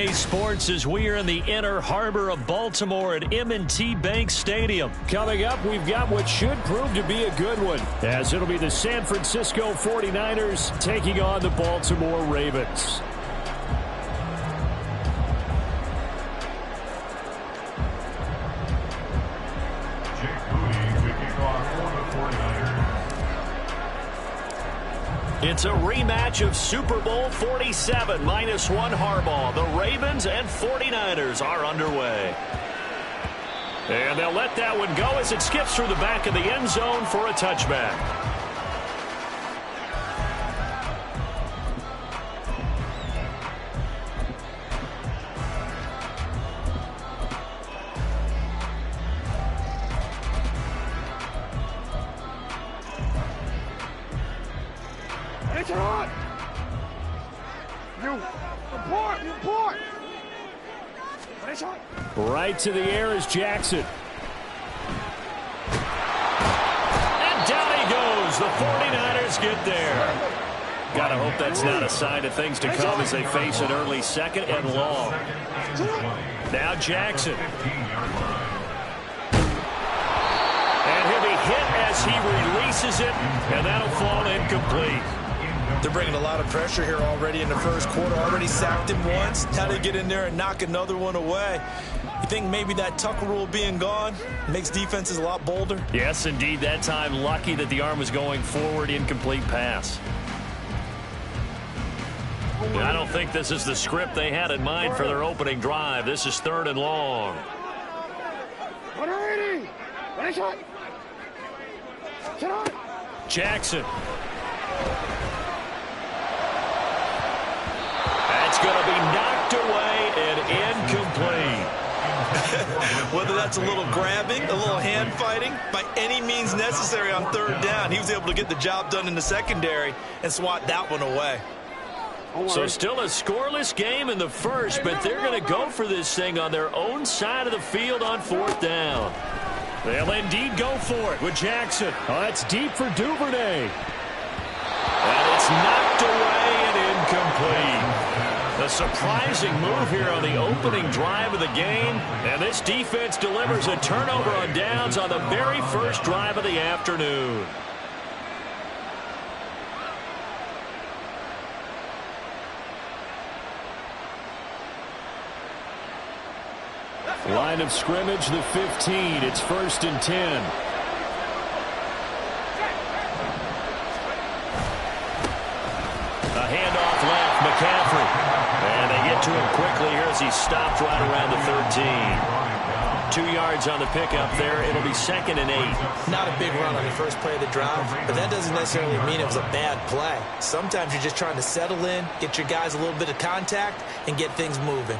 Sports as we are in the inner harbor of Baltimore at M&T Bank Stadium. Coming up, we've got what should prove to be a good one, as it'll be the San Francisco 49ers taking on the Baltimore Ravens. It's a rematch of Super Bowl 47 -1 Harbaugh. The Ravens and 49ers are underway. And they'll let that one go as it skips through the back of the end zone for a touchback. Right to the air is Jackson. And down he goes. The 49ers get there. Gotta hope that's not a sign of things to come as they face an early second and long. Now Jackson. And he'll be hit as he releases it, and that'll fall incomplete. They're bringing a lot of pressure here already in the first quarter. Already sacked him once. Now they get in there and knock another one away. You think maybe that Tucker rule being gone makes defenses a lot bolder? Yes, indeed. That time, lucky that the arm was going forward. Incomplete pass. I don't think this is the script they had in mind for their opening drive. This is 3rd and long. Jackson. That's going to be knocked away and incomplete. Whether that's a little grabbing, a little hand fighting, by any means necessary on 3rd down, he was able to get the job done in the secondary and swat that one away. So still a scoreless game in the first, but they're going to go for this thing on their own side of the field on 4th down. They'll indeed go for it with Jackson. Oh, that's deep for Duvernay. And it's knocked away and incomplete. A surprising move here on the opening drive of the game. And this defense delivers a turnover on downs on the very first drive of the afternoon. Line of scrimmage, the 15. It's 1st and 10. A handoff left, McCaffrey. And they get to him quickly here as he stopped right around the 13. 2 yards on the pickup there. It'll be 2nd and 8. Not a big run on the first play of the drive, but that doesn't necessarily mean it was a bad play. Sometimes you're just trying to settle in, get your guys a little bit of contact, and get things moving.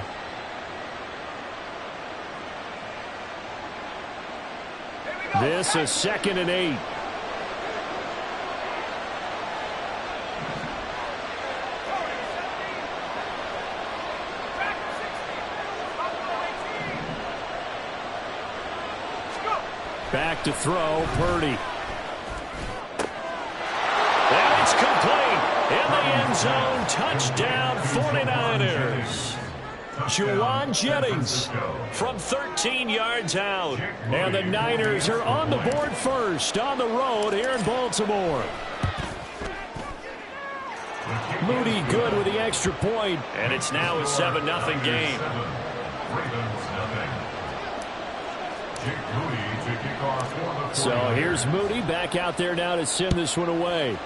This is 2nd and 8. Back to throw, Purdy. And it's complete. In the end zone, touchdown 49ers. Juwan Jennings from 13 yards out. And the Niners are on the board first on the road here in Baltimore. Moody good with the extra point. And it's now a 7-0 game. So here's Moody back out there now to send this one away.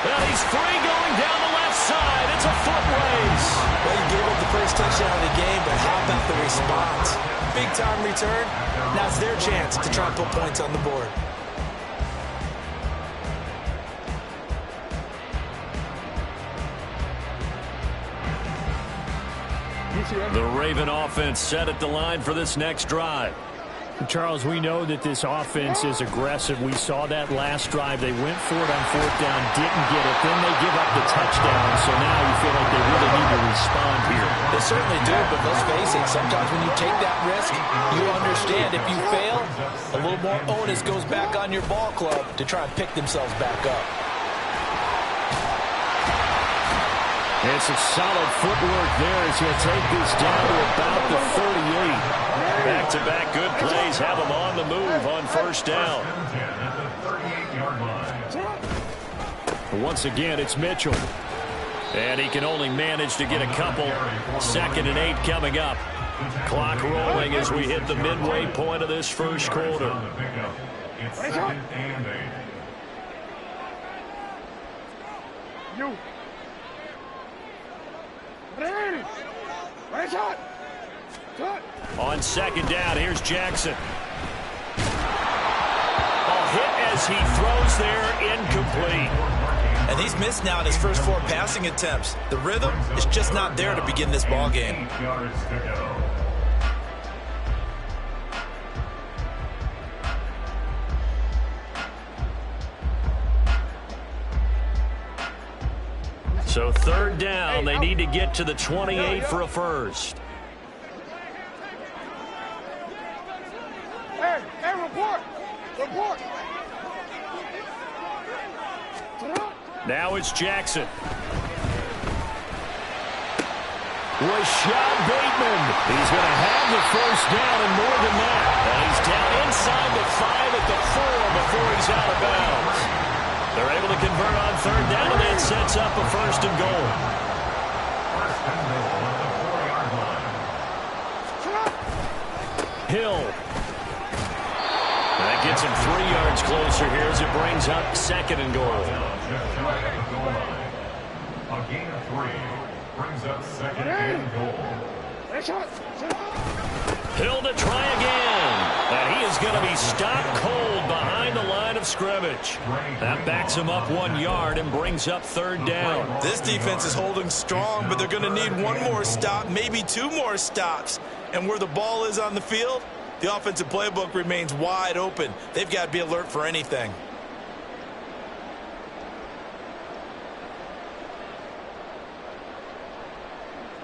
Well, he's free going down the left side. It's a foot race. Well, you gave up the first touchdown of the game, but how about the response? Big-time return. Now it's their chance to try and put points on the board. The Raven offense set at the line for this next drive. Charles, we know that this offense is aggressive. We saw that last drive. They went for it on 4th down, didn't get it. Then they give up the touchdown. So now you feel like they really need to respond here. They certainly do, but let's face it, sometimes when you take that risk, you understand if you fail, A little more onus goes back on your ball club to try and pick themselves back up. It's a solid footwork there as he'll take this down to about the 38. Back-to-back good plays have him on the move on first down. Once again, it's Mitchell. And he can only manage to get a couple. 2nd and 8 coming up. Clock rolling as we hit the midway point of this first quarter. On 2nd down, here's Jackson. A hit as he throws there, incomplete. And he's missed now in his first 4 passing attempts. The rhythm is just not there to begin this ball game. So 3rd down, they need to get to the 28 for a first. Hey, report! Now it's Jackson. Rashad Bateman. He's going to have the first down and more than that. And he's down inside the 5 at the 4 before he's out of bounds. They're able to convert on 3rd down, and that sets up a 1st and goal. Hill. That gets him 3 yards closer here as it brings up 2nd and goal. A gain of 3 brings up 2nd and goal. Hill to try again. And he is going to be stopped cold behind the line of scrimmage. That backs him up 1 yard and brings up 3rd down. This defense is holding strong, but they're going to need 1 more stop, maybe 2 more stops. And where the ball is on the field, the offensive playbook remains wide open. They've got to be alert for anything.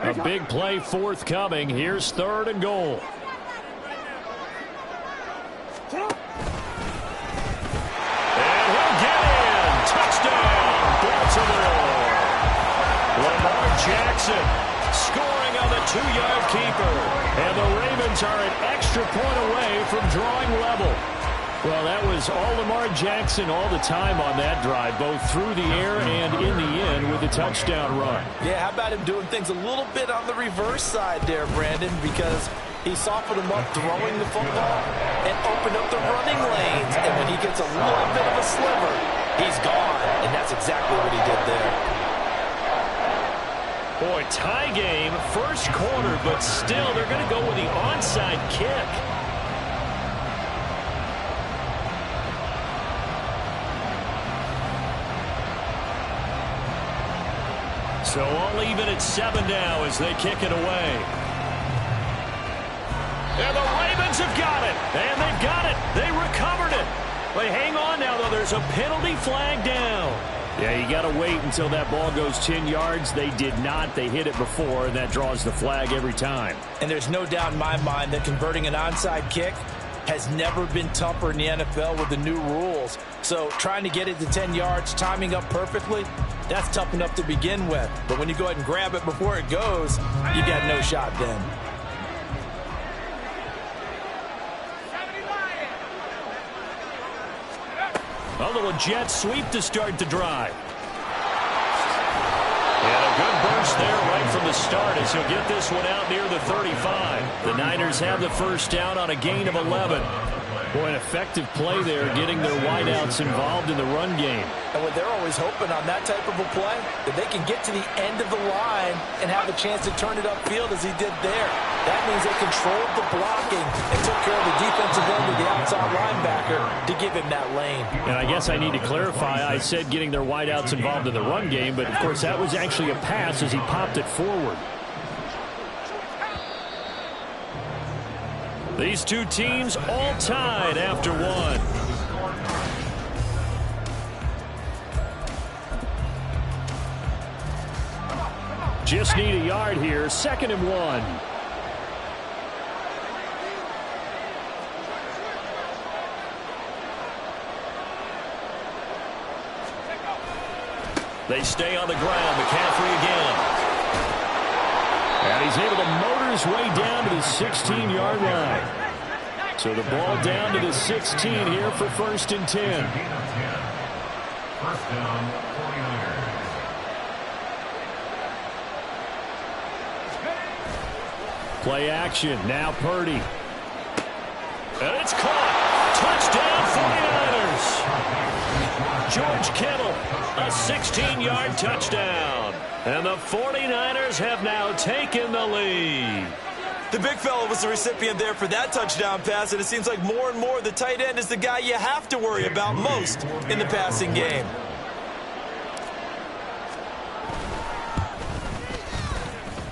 A big play forthcoming. Here's 3rd and goal. And he'll get in. Touchdown, Baltimore. Lamar Jackson scoring on the 2-yard keeper. And the Ravens are an extra point away from drawing level. Well, that was all Lamar Jackson all the time on that drive, both through the air and in the end with a touchdown run. Yeah, how about him doing things a little bit on the reverse side there, Brandon, because he softened him up throwing the football and opened up the running lanes. And when he gets a little bit of a sliver, he's gone. And that's exactly what he did there. Boy, tie game, first quarter, but still they're going to go with the onside kick. So all even at 7 now as they kick it away. And the Ravens have got it. And they've got it. They recovered it. They hang on now, though. There's a penalty flag down. Yeah, you got to wait until that ball goes 10 yards. They did not. They hit it before, and that draws the flag every time. And there's no doubt in my mind that converting an onside kick has never been tougher in the NFL with the new rules. So trying to get it to 10 yards, timing up perfectly, that's tough enough to begin with. But when you go ahead and grab it before it goes, you got no shot then. A little jet sweep to start the drive. And a good burst there right from the start as he'll get this one out near the 35. The Niners have the first down on a gain of 11. Boy, an effective play there, getting their wideouts involved in the run game. And what they're always hoping on that type of a play, that they can get to the end of the line and have a chance to turn it upfield as he did there. That means they controlled the blocking and took care of the defensive end of the outside linebacker to give him that lane. And I guess I need to clarify, I said getting their wideouts involved in the run game, but of course that was actually a pass as he popped it forward. These two teams all tied after one. Just need a yard here, 2nd and 1. They stay on the ground. McCaffrey again. And he's able to motor his way down to the 16-yard line. So the ball down to the 16 here for 1st and 10. First down, 49ers. Play action. Now Purdy. And it's caught. Touchdown, 49ers. George Kittle, a 16-yard touchdown. And the 49ers have now taken the lead. The big fella was the recipient there for that touchdown pass, and it seems like more and more the tight end is the guy you have to worry about most in the passing game.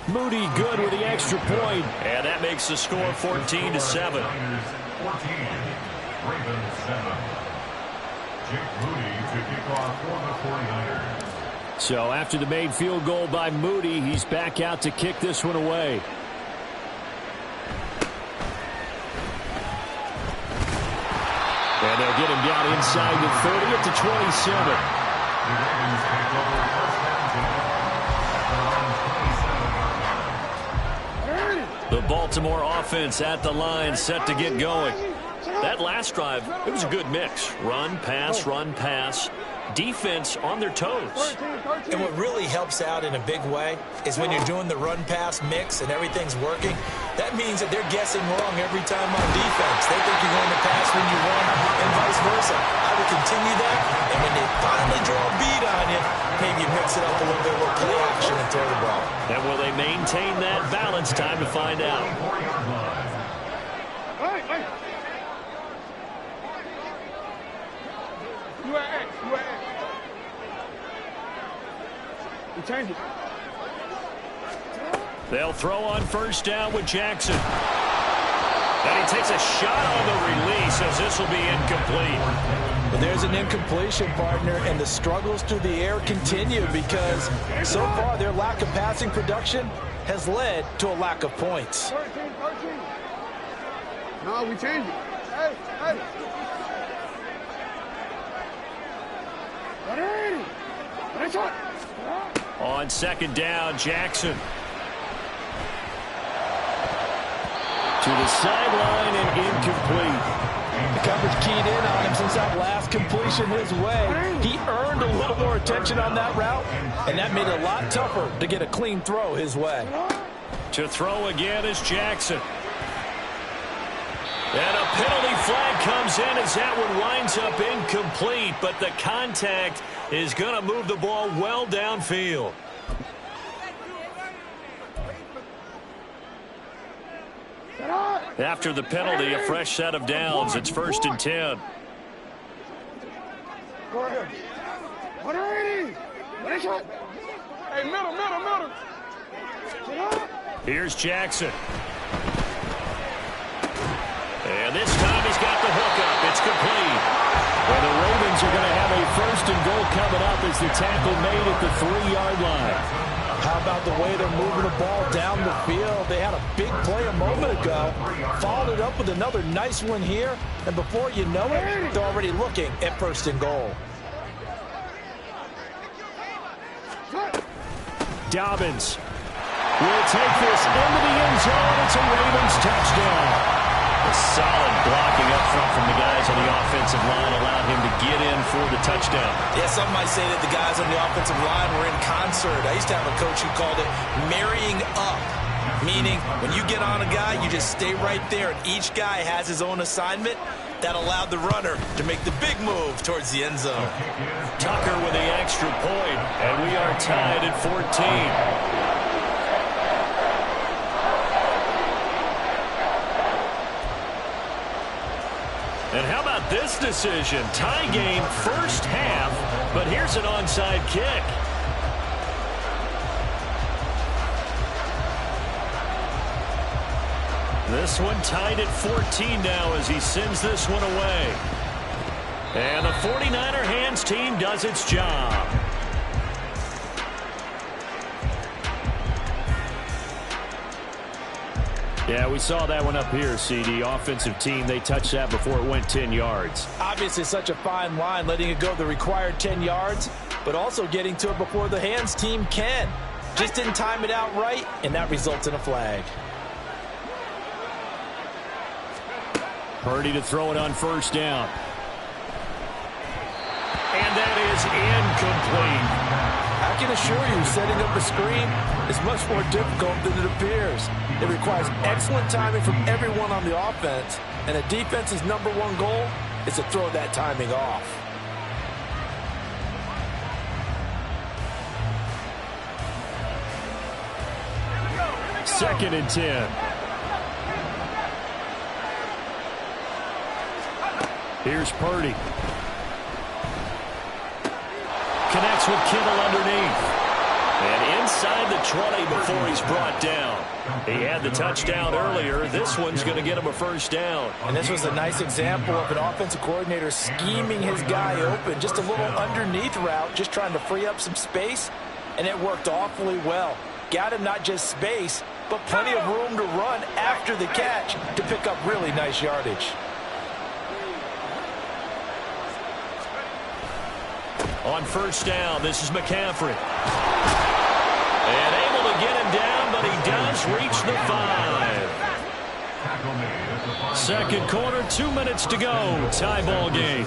Moody good with the extra point. And that makes the score 14-7. 14, Ravens 7. Jake Moody to kick off for the 49ers. So after the made field goal by Moody, he's back out to kick this one away. And they'll get him down inside the 30 at the 27. The Ravens take over first down to The Baltimore offense at the line, set to get going. That last drive, it was a good mix. Run, pass, run, pass. Defense on their toes. And what really helps out in a big way is when you're doing the run-pass mix and everything's working, that means that they're guessing wrong every time on defense. They think you're going to pass when you run and vice versa. I would continue that, and when they finally draw a beat on you, maybe you mix it up a little bit with play action and throw the ball. And will they maintain that balance? Time to find out. They'll throw on first down with Jackson. And he takes a shot on the release as this will be incomplete. But there's an incompletion, partner, and the struggles through the air continue because so far their lack of passing production has led to a lack of points. 13. No, we changed it. Hey. On second down, Jackson. To the sideline and incomplete. The coverage keyed in on him since that last completion his way. He earned a little more attention on that route, and that made it a lot tougher to get a clean throw his way. To throw again is Jackson. And a penalty flag comes in as that one winds up incomplete, but the contact is going to move the ball well downfield. After the penalty, a fresh set of downs. It's 1st and 10. Go ahead. Hey, middle. Here's Jackson. And this time he's got the hook up. It's complete. Well, the Ravens are going to have a 1st and goal coming up as the tackle made at the 3-yard line. How about the way they're moving the ball down the field? They had a big play a moment ago, followed it up with another nice one here, and before you know it, they're already looking at 1st and goal. Dobbins will take this into the end zone. It's a Ravens touchdown. A solid blocking up front from the guys on the offensive line allowed him to get in for the touchdown. Yeah, some might say that the guys on the offensive line were in concert. I used to have a coach who called it marrying up, meaning when you get on a guy, you just stay right there, and each guy has his own assignment. That allowed the runner to make the big move towards the end zone. Tucker with the extra point, and we are tied at 14. And how about this decision? Tie game first half, but here's an onside kick. This one tied at 14 now as he sends this one away. And the 49er hands team does its job. Yeah, we saw that one up here, CD. Offensive team, they touched that before it went 10 yards. Obviously such a fine line, letting it go the required 10 yards. but also getting to it before the hands team can. Just didn't time it out right, and that results in a flag. Purdy to throw it on first down. And that is incomplete. I can assure you, setting up a screen is much more difficult than it appears. It requires excellent timing from everyone on the offense, and a defense's #1 goal is to throw that timing off. Second and 10. Here's Purdy. Connects with Kittle underneath. And inside the 20 before he's brought down. He had the touchdown earlier. This one's going to get him a first down. And this was a nice example of an offensive coordinator scheming his guy open. Just a little underneath route, just trying to free up some space, and it worked awfully well. Got him not just space, but plenty of room to run after the catch to pick up really nice yardage. On first down, this is McCaffrey. And able to get him down, but he does reach the 5. Second quarter, 2 minutes to go. Tie ball game.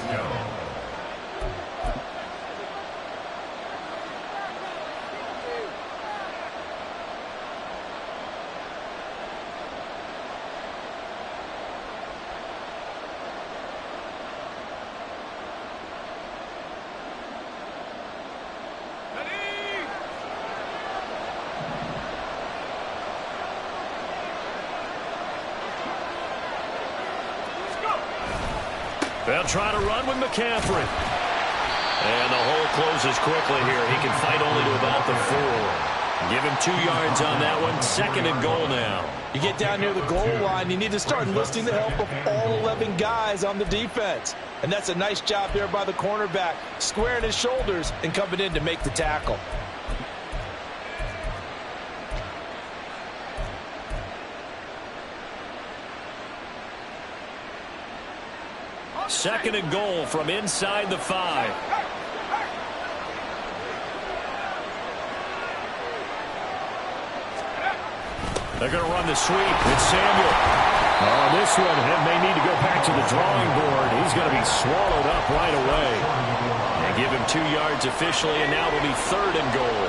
They'll try to run with McCaffrey. And the hole closes quickly here. He can fight only to about the 4. Give him 2 yards on that one. Second and goal now. You get down near the goal line, you need to start enlisting the help of all 11 guys on the defense. And that's a nice job there by the cornerback, squaring his shoulders and coming in to make the tackle. Second and goal from inside the 5. They're going to run the sweep. It's Samuel. Oh, this one may need to go back to the drawing board. He's going to be swallowed up right away. They give him 2 yards officially, and now it'll be third and goal.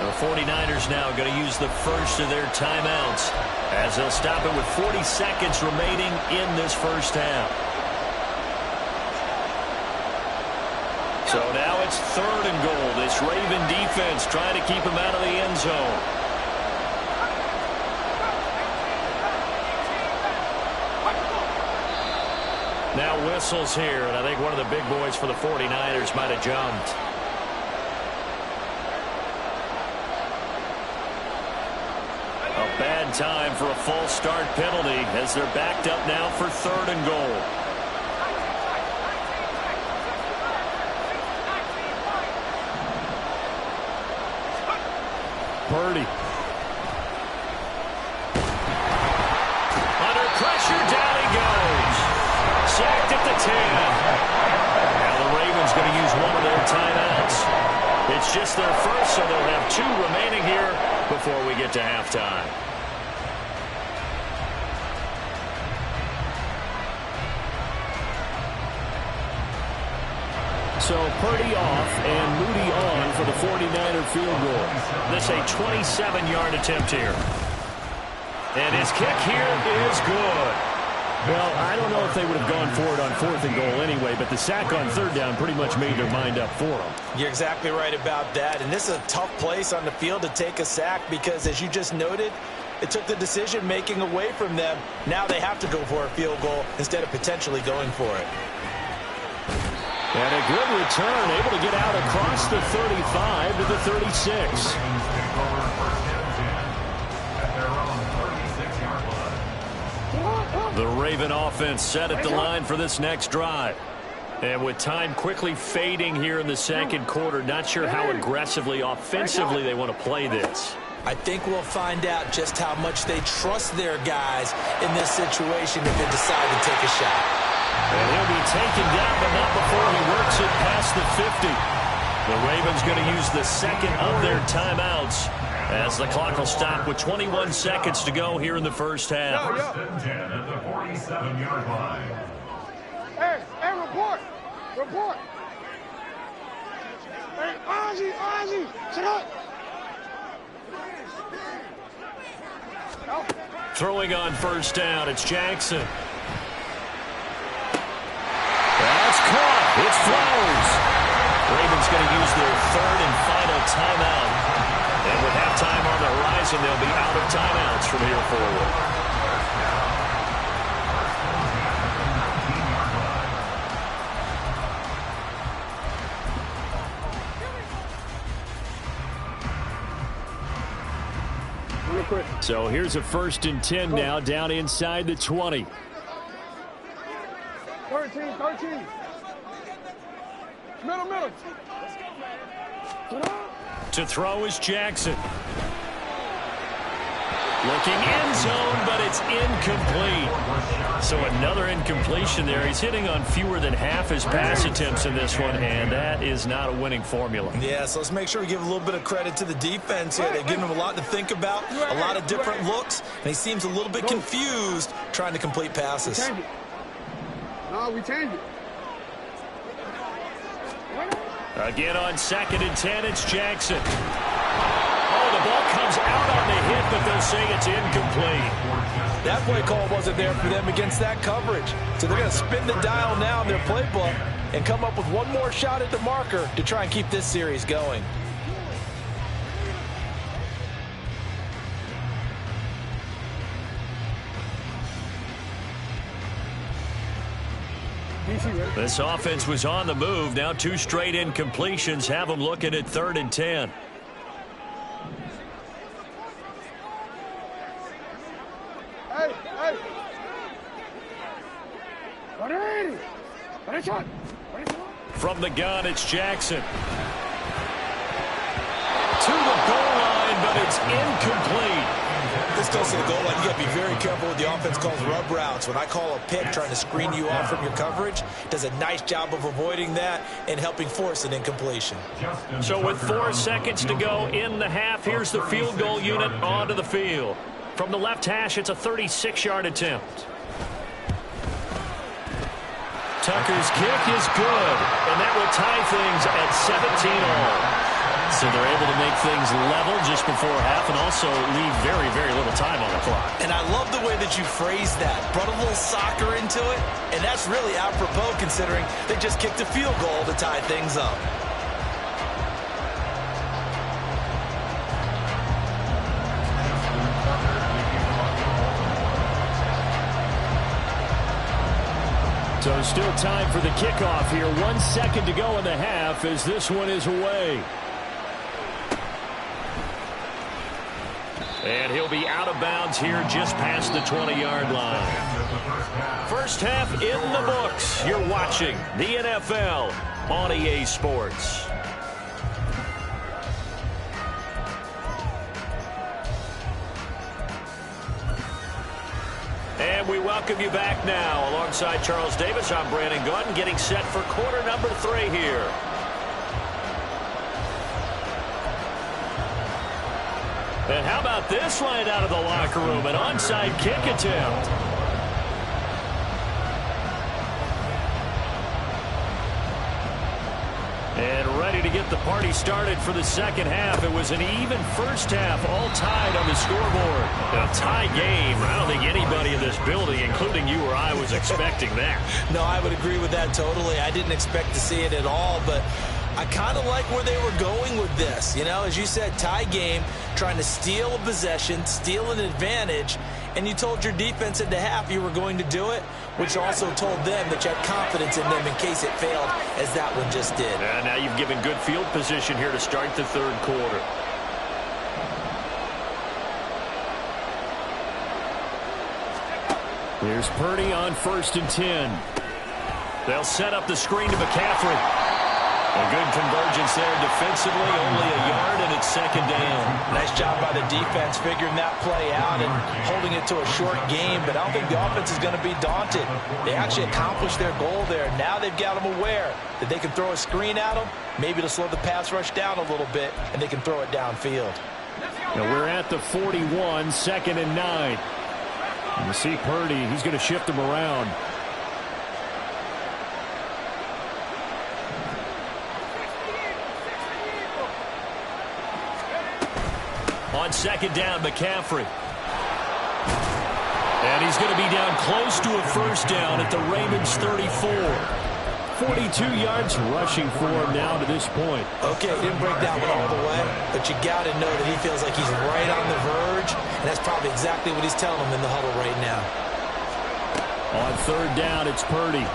The 49ers now going to use the first of their timeouts as they'll stop it with 40 seconds remaining in this first half. So now it's third and goal. This Raven defense trying to keep him out of the end zone. Now whistles here, and I think one of the big boys for the 49ers might have jumped. A bad time for a false start penalty as they're backed up now for third and goal. Purdy. Under pressure, down he goes. Sacked at the 10. Now the Ravens going to use one of their timeouts. It's just their first, so they'll have 2 remaining here before we get to halftime. So Purdy off and Moody on for the 49er field goal. This a 27-yard attempt here. And his kick here is good. Well, I don't know if they would have gone for it on fourth and goal anyway, but the sack on third down pretty much made their mind up for them. You're exactly right about that. And this is a tough place on the field to take a sack because, as you just noted, it took the decision-making away from them. Now they have to go for a field goal instead of potentially going for it. And a good return, able to get out across the 35 to the 36. The Raven offense set at the line for this next drive. And with time quickly fading here in the second quarter, not sure how aggressively, offensively they want to play this. I think we'll find out just how much they trust their guys in this situation if they decide to take a shot. And he'll be taken down, but not before he works it past the 50. The Ravens going to use the second of their timeouts as the clock will stop with 21 seconds to go here in the first half. First and 10 at the 47-yard line. Hey, report. Report. Hey, Ozzy, sit up. Throwing on first down, it's Jackson. That's caught. It's Flowers. Ravens going to use their third and final timeout. And with halftime on the horizon, they'll be out of timeouts from here forward. So here's a first and 10 now, down inside the 20. 13. Middle. To throw is Jackson. Looking end zone, but it's incomplete. So another incompletion there. He's hitting on fewer than half his pass attempts in this one, and that is not a winning formula. Yeah, so let's make sure we give a little bit of credit to the defense here. They've given him a lot to think about, a lot of different looks, and he seems a little bit confused trying to complete passes. We change it. Again on second and 10, it's Jackson. Oh, the ball comes out on the hit, but they'll say it's incomplete. That play call wasn't there for them against that coverage. So they're going to spin the dial now in their playbook and come up with one more shot at the marker to try and keep this series going. This offense was on the move. Now two straight incompletions have them looking at 3rd and 10. From the gun, it's Jackson. To the goal line, but it's incomplete. This goes to the goal line. You got to be very careful with the offense calls rub routes. When I call a pick trying to screen you off from your coverage, does a nice job of avoiding that and helping force an incompletion. So with 4 seconds to go in the half, here's the field goal unit onto the field. From the left hash, it's a 36-yard attempt. Tucker's kick is good, and that will tie things at 17-all. So they're able to make things level just before half and also leave very, very little time on the clock. And I love the way that you phrased that. Brought a little soccer into it, and that's really apropos considering they just kicked a field goal to tie things up. So still time for the kickoff here. 1 second to go in the half as this one is away. And he'll be out of bounds here just past the 20-yard line. First half in the books. You're watching the NFL on EA Sports. And we welcome you back now. Alongside Charles Davis, I'm Brandon Gordon, getting set for quarter number 3 here. And how about this right out of the locker room? An onside kick attempt. And ready to get the party started for the second half. It was an even first half, all tied on the scoreboard. A tie game. I don't think anybody in this building, including you or I, was expecting that. No, I would agree with that totally. I didn't expect to see it at all, but I kind of like where they were going with this. You know, as you said, tie game, trying to steal a possession, steal an advantage, and you told your defense at the half you were going to do it, which also told them that you had confidence in them in case it failed, as that one just did. And now you've given good field position here to start the third quarter. Here's Purdy on 1st and 10. They'll set up the screen to McCaffrey. A good convergence there defensively, only a yard, and it's second down. Nice job by the defense figuring that play out and holding it to a short game, but I don't think the offense is going to be daunted. They actually accomplished their goal there. Now they've got them aware that they can throw a screen at them, maybe to slow the pass rush down a little bit, and they can throw it downfield. Now we're at the 41, 2nd and 9. And you see Purdy, he's going to shift them around. On second down, McCaffrey. And he's going to be down close to a first down at the Ravens 34. 42 yards rushing for him now to this point. Okay, didn't break that one all the way, but you got to know that he feels like he's right on the verge, and that's probably exactly what he's telling him in the huddle right now. On third down, it's Purdy.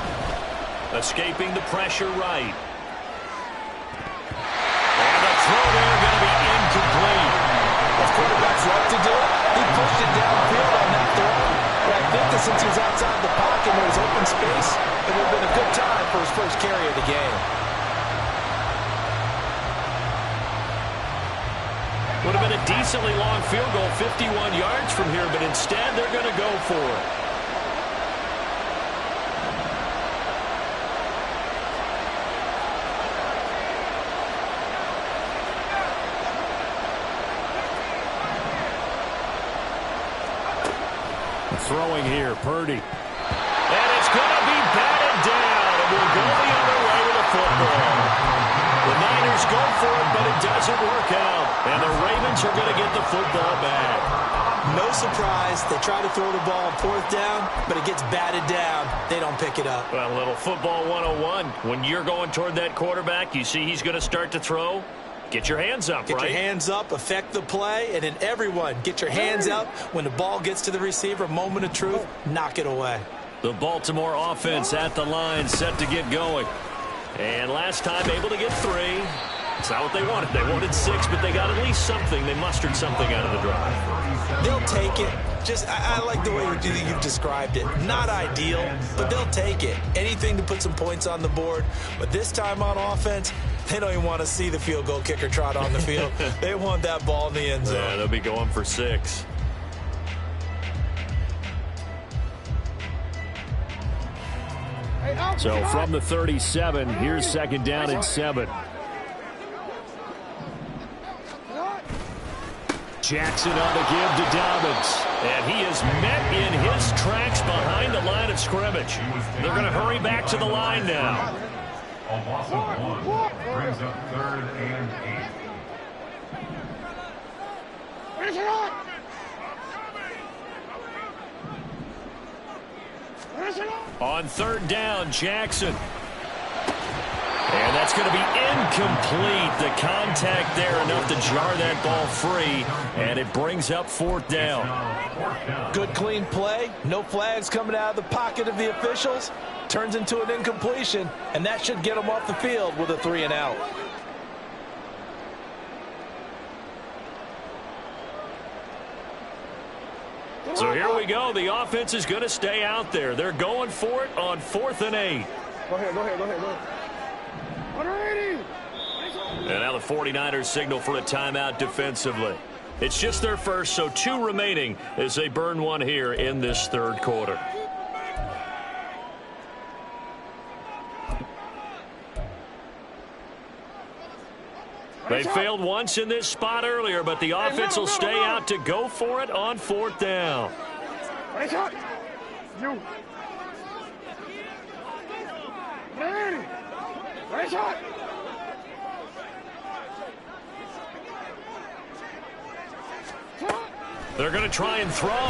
Escaping the pressure right. And the throw there going to be incomplete. What quarterbacks love to do, he pushed it downfield on that throw. But I think that since he was outside the pocket and there was open space, it would have been a good time for his first carry of the game. Would have been a decently long field goal, 51 yards from here, but instead they're going to go for it. Throwing here, Purdy. And it's going to be batted down, and we'll go the other way with the football. The Niners go for it, but it doesn't work out, and the Ravens are going to get the football back. No surprise, they try to throw the ball on 4th down, but it gets batted down. They don't pick it up. Well, a little football 101. When you're going toward that quarterback, you see he's going to start to throw. Get your hands up, right? Get your hands up, affect the play, and then everyone get your hands up. When the ball gets to the receiver, moment of truth, knock it away. The Baltimore offense at the line, set to get going. And last time able to get 3. It's not what they wanted. They wanted 6, but they got at least something. They mustered something out of the drive. They'll take it. I like the way you've described it. Not ideal, but they'll take it. Anything to put some points on the board. But this time on offense, they don't even want to see the field goal kicker trot on the field. They want that ball in the end zone. Yeah, they'll be going for 6. So from the 37, here's second down and 7. Jackson on the give to Dobbins. And he is met in his tracks behind the line of scrimmage. They're going to hurry back to the line now. A loss of 1 brings up 3rd and 8. On third down, Jackson. And that's going to be incomplete. The contact there enough to jar that ball free, and it brings up 4th down. Good clean play. No flags coming out of the pocket of the officials. Turns into an incompletion, and that should get them off the field with a 3 and out. So here we go. The offense is going to stay out there. They're going for it on 4th and 8. Go ahead. And now the 49ers signal for a timeout defensively. It's just their first, so 2 remaining as they burn 1 here in this 3rd quarter. They failed once in this spot earlier, but the offense will stay out to go for it on 4th down. They're going to try and throw. And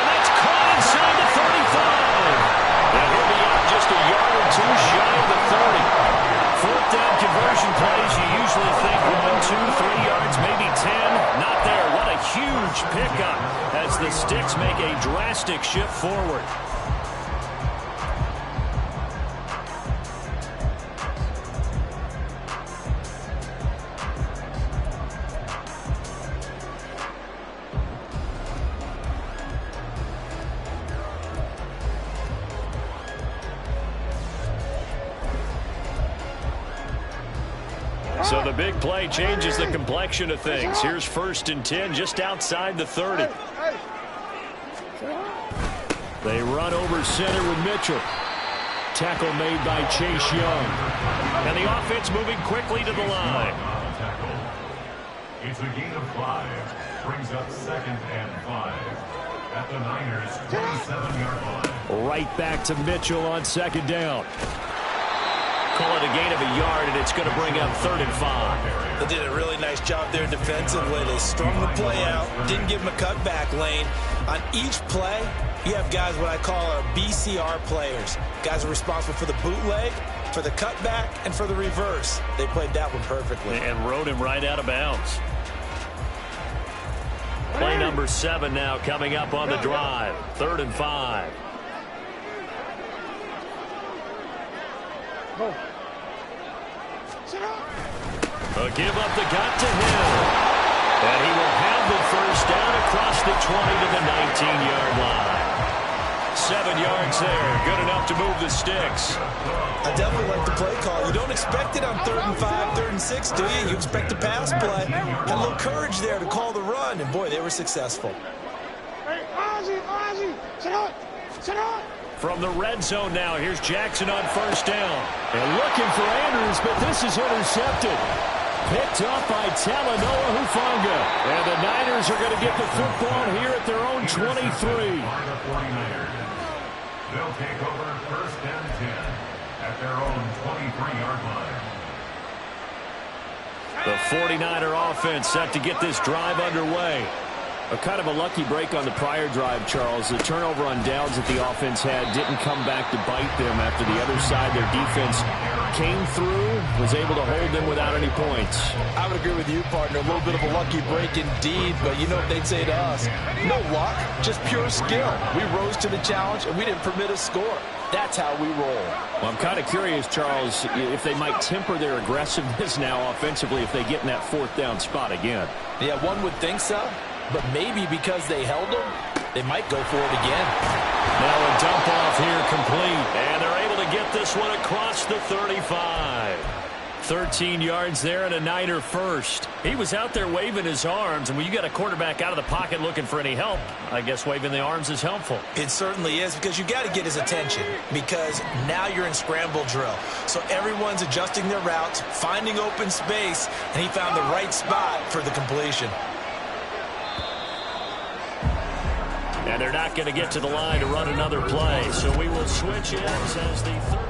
that's caught inside the 35. And he'll be out just a yard or 2 shy of the 30. 4th down conversion plays, you usually think 1, 2, 3 yards, maybe 10. Not there. What a huge pickup as the Sticks make a drastic shift forward. So the big play changes the complexion of things. Here's 1st and 10 just outside the 30. They run over center with Mitchell. Tackle made by Chase Young. And the offense moving quickly to the line. It's a gain of 5. Brings up 2nd and 5. At the Niners' 27-yard line. Right back to Mitchell on 2nd down. Call it a gain of a yard, and it's going to bring up 3rd and 5. They did a really nice job there defensively. They strung the play out, didn't give him a cutback lane. On each play, you have guys what I call our BCR players. Guys are responsible for the bootleg, for the cutback, and for the reverse. They played that one perfectly. And rode him right out of bounds. Play number 7 now coming up on the drive. 3rd and 5. A give up the gut to Hill. And he will have the 1st down across the 20 to the 19-yard line. 7 yards there. Good enough to move the sticks. I definitely like the play call. You don't expect it on 3rd and 5, 3rd and 6, do you? You expect a pass play. Had a little courage there to call the run, and boy, they were successful. Hey, Ozzie, sit up. From the red zone now, here's Jackson on 1st down. And looking for Andrews, but this is intercepted. Picked up by Talanoa Hufanga. And the Niners are going to get the football here at their own 23. They'll take over 1st and 10 at their own 23-yard line. The 49er offense set to get this drive underway. A kind of a lucky break on the prior drive, Charles. The turnover on downs that the offense had didn't come back to bite them after the other side. Their defense came through, was able to hold them without any points. I would agree with you, partner. A little bit of a lucky break indeed, but you know what they'd say to us? No luck, just pure skill. We rose to the challenge, and we didn't permit a score. That's how we roll. Well, I'm kind of curious, Charles, if they might temper their aggressiveness now offensively if they get in that 4th down spot again. Yeah, one would think so. But maybe because they held them, they might go for it again. Now a dump off here complete. And they're able to get this one across the 35. 13 yards there and a Niner 1st. He was out there waving his arms, and when you got a quarterback out of the pocket looking for any help, I guess waving the arms is helpful. It certainly is, because you got to get his attention, because now you're in scramble drill. So everyone's adjusting their routes, finding open space, and he found the right spot for the completion. And they're not going to get to the line to run another play. So we will switch ends as the 3rd.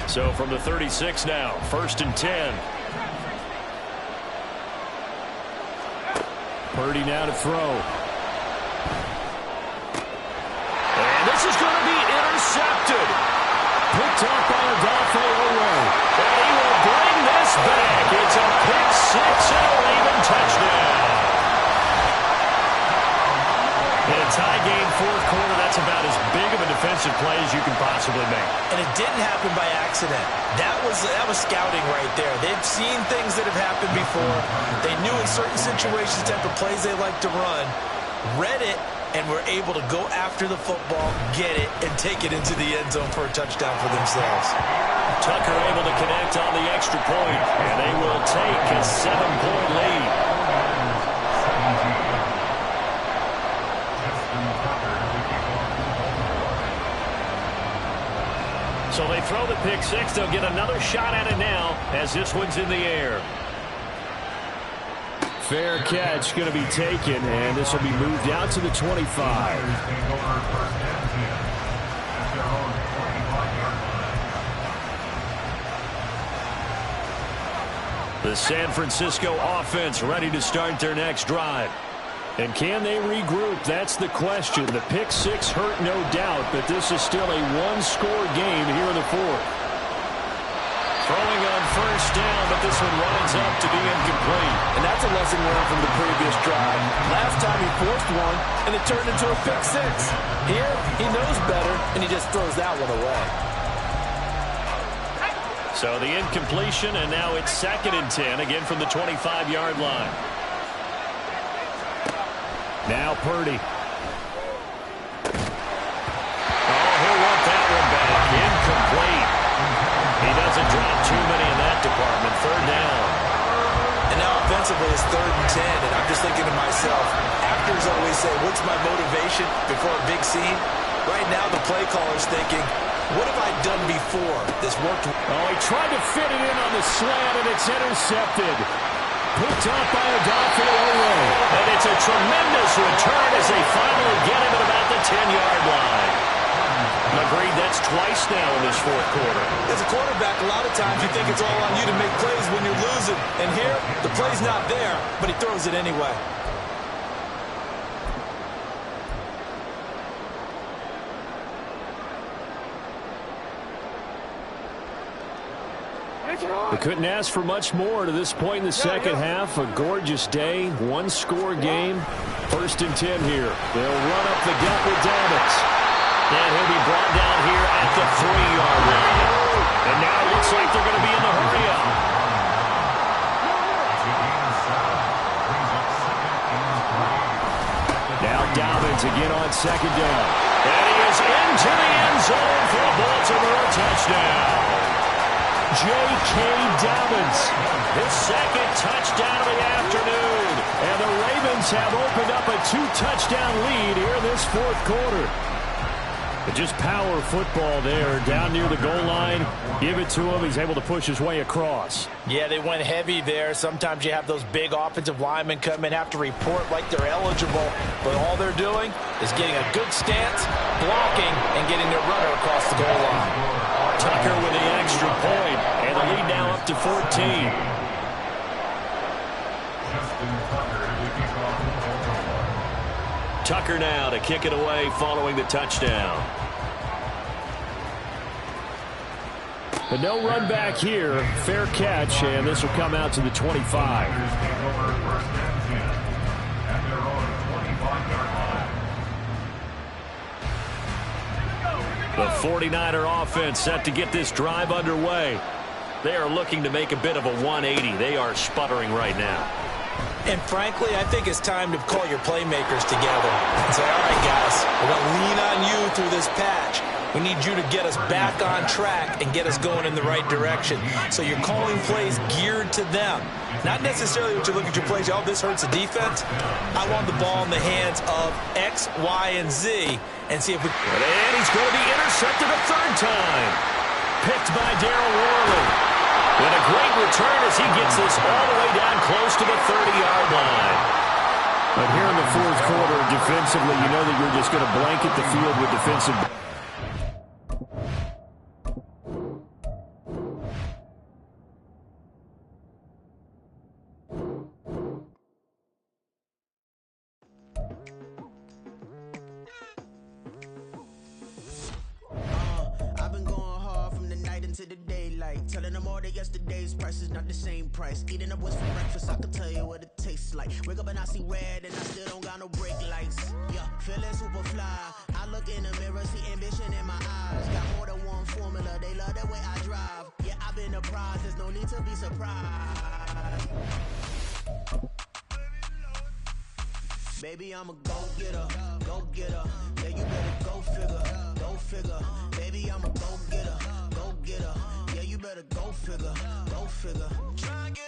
So from the 36 now, 1st and 10. Purdy now to throw. And this is going to be intercepted. Picked up by Adolfo Owe. And he will bring this back. It's a pick 6 and a Raven touchdown. In a tie game, 4th quarter, that's about as big of a defensive play as you can possibly make. And it didn't happen by accident. That was scouting right there. They've seen things that have happened before. They knew in certain situations, type of plays they like to run, read it, and were able to go after the football, get it, and take it into the end zone for a touchdown for themselves. Tucker able to connect on the extra point, and they will take a 7-point lead. So they throw the pick 6. They'll get another shot at it now as this one's in the air. Fair catch going to be taken, and this will be moved out to the 25. The San Francisco offense ready to start their next drive. And can they regroup? That's the question. The pick 6 hurt, no doubt, but this is still a one-score game here in the 4th. Throwing on 1st down, but this one winds up to be incomplete. And that's a lesson learned from the previous drive. Last time he forced one, and it turned into a pick 6. Here, he knows better, and he just throws that one away. So the incompletion, and now it's 2nd and 10, again from the 25-yard line. Now Purdy. He'll want that one back. Incomplete. He doesn't drop too many in that department. Third down. And now offensively it's 3rd and 10, and I'm just thinking to myself, actors always say, what's my motivation before a big scene? Right now the play caller's thinking, what have I done before? This worked. Oh, he tried to fit it in on the slant, and it's intercepted. Picked off by Adolfo. And it's a tremendous return as they finally get him at about the 10-yard line. Agreed, that's twice now in this 4th quarter. As a quarterback, a lot of times you think it's all on you to make plays when you're losing. And here, the play's not there, but he throws it anyway. They couldn't ask for much more to this point in the second half. A gorgeous day, one-score game. 1st and 10 here. They'll run up the gut with Davis. And he'll be brought down here at the 3-yard line. And now it looks like they're going to be in the hurry-up. Now Dobbins again on 2nd down. And he is into the end zone for a Baltimore touchdown. J.K. Dobbins. His 2nd touchdown of the afternoon. And the Ravens have opened up a 2-touchdown lead here in this 4th quarter. But just power football there, down near the goal line. Give it to him. He's able to push his way across. Yeah, they went heavy there. Sometimes you have those big offensive linemen come in, have to report like they're eligible. But all they're doing is getting a good stance, blocking, and getting their runner across the goal line. Tucker with the extra point, and the lead now up to 14. Tucker now to kick it away following the touchdown. But no run back here. Fair catch, and this will come out to the 25. The 49er offense set to get this drive underway. They are looking to make a bit of a 180. They are sputtering right now. And frankly, I think it's time to call your playmakers together and say, all right, guys, we're going to lean on you through this patch. We need you to get us back on track and get us going in the right direction. So you're calling plays geared to them. Not necessarily what you look at your plays, oh, this hurts the defense. I want the ball in the hands of X, Y, and Z and see if we... And he's going to be intercepted a 3rd time. Picked by Darryl Worley. And a great return as he gets this all the way down close to the 30-yard line. But here in the 4th quarter, defensively, you know that you're just going to blanket the field with defensive... Telling them all that yesterday's price is not the same price. Eating up what's for breakfast, I can tell you what it tastes like. Wake up and I see red and I still don't got no brake lights. Yeah, feeling super fly. I look in the mirror, see ambition in my eyes. Got more than one formula, they love the way I drive. Yeah, I've been a prize, there's no need to be surprised. Baby, I'm a go-getter, go-getter. Yeah, you better go figure, go figure. Baby, I'm a go-getter, go-getter. Yeah, you better go figure, go figure. Try and get